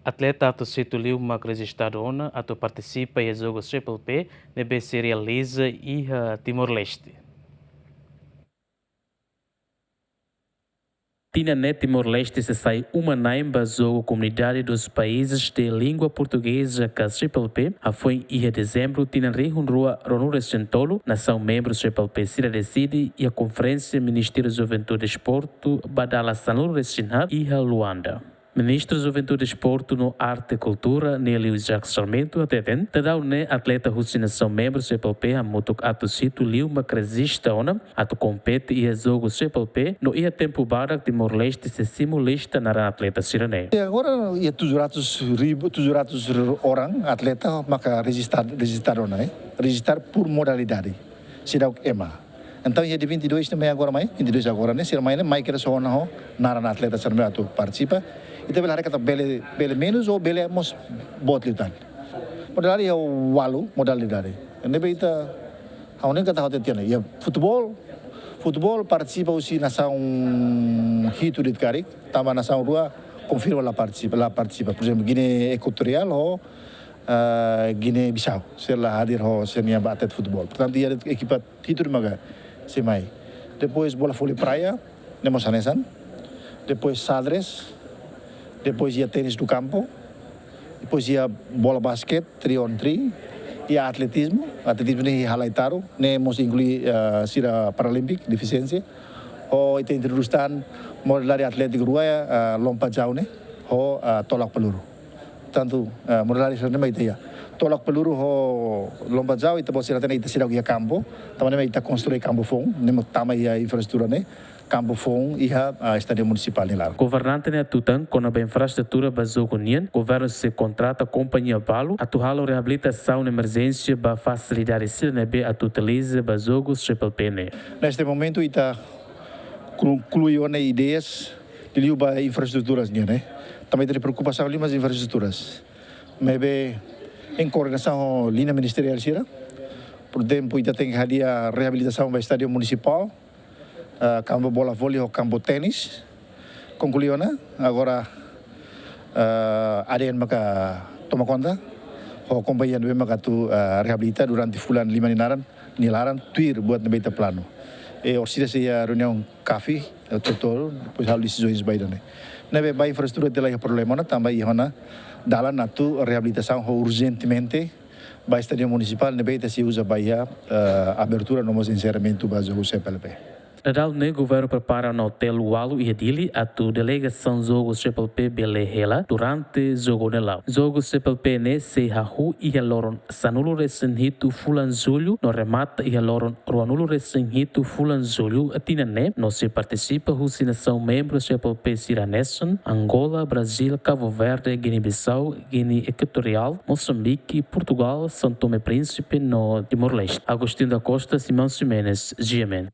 Atleta atu situliu uma registrada atu participa em jogos Triple P, nebe se realiza e Timor-Leste. Na Timor-Leste se sai uma naimba jogo comunidade dos países de língua portuguesa que Triple P, foi em dezembro, tina rua Ronura Sentolo, nação membros Triple P Cira decide e a conferência Ministério da Juventude e Desporto Badala Sanuru Resinha e Luanda. Ministro da Juventude e Desporto no Arte e Cultura, Nelio Jacques Sarmento, atendem, tadau ne atleta nação membros Triple P, a mutuk atu situ liu uma cresista ona, atu compete e a jogo Triple P, no ia tempo barak Timor-Leste se simulista na atleta sirene. Agora ia 200 orang atleta maka registrar ona, registrar por modalidade, será o EMA. Então ia de 22 também agora mais, 22 agora né, será mais que era só na na atleta sirene atu participa. Itu bila kata bele menos ou bele mos bot litan. Modalidade é o walu modalidade. Nebe ita haonen kata hotel tiana. Ya futebol participa usi nação hitu dit karik, tama nação rua confirma la participa. Por exemplo, Guiné Equatorial ou Guiné-Bissau. Será hadir ho senia batet futebol. Portanto, ia equipa hitu maga semai. Depois bola vôlei praia, nemos anesan. Depois sadres. Depois ia tênis do campo, depois ia bola basquete, 3-on-3, ia atletismo ni halaitaru, ne mos inclui sira paralímpico, deficiência, ou ita introduzan modalidade atlético rua, lompat jauh ne, ou tolak peluru. Tanto modalidade sana ita ya. Tolak peluru ho lompat jauh ita bosira tena ita sira ia campo, tamane ita construir campo fong, ne tama ia infraestrutura ne. Campo Fong e a Estádio Municipal de lá. Governante ne atutan com a infraestrutura bazogo nien, governo se contrata companhia Valo, atuhalo reabilitação de emergência ba facilidade CNB atutiliza bazogos Triple P. Neste momento está concluiu ideias de liuba infraestruturas né. Também tem preocupação ali mas infraestruturas. Maybe em coordenação com a linha ministerial sira. Por tempo ita tem que a reabilitação do Estádio Municipal. Campo bola vôlei ou campo tênis concluiu né agora ADN maka toma conta ou companhia do maka tu reabilita durante bulan 5 nilaran tuir buat nebeta plano orsida seja reunião café total depois hal decisões baida né nebe ba infraestrutura tela problema na também hona dalam natu reabilitação urgentemente ba Estádio Municipal nebeta se usa baia abertura no encerramento bajo o CPLP. Nadal ne governo prepara no hotel Walu e Adili a tu delegação jogos Triple P Belehela durante jogo nelau. Jogos Triple P ne se hahu e loron sanulu resenhitu fulan julho no remata e loron ruanulo resenhitu fulan julho atina ne no se participa nação membros Triple P Siraneson, Angola, Brasil, Cabo Verde, Guiné-Bissau, Guiné Equatorial, Moçambique, Portugal, São Tomé Príncipe no Timor-Leste. Agostinho da Costa, Simão Ximenes, GMN.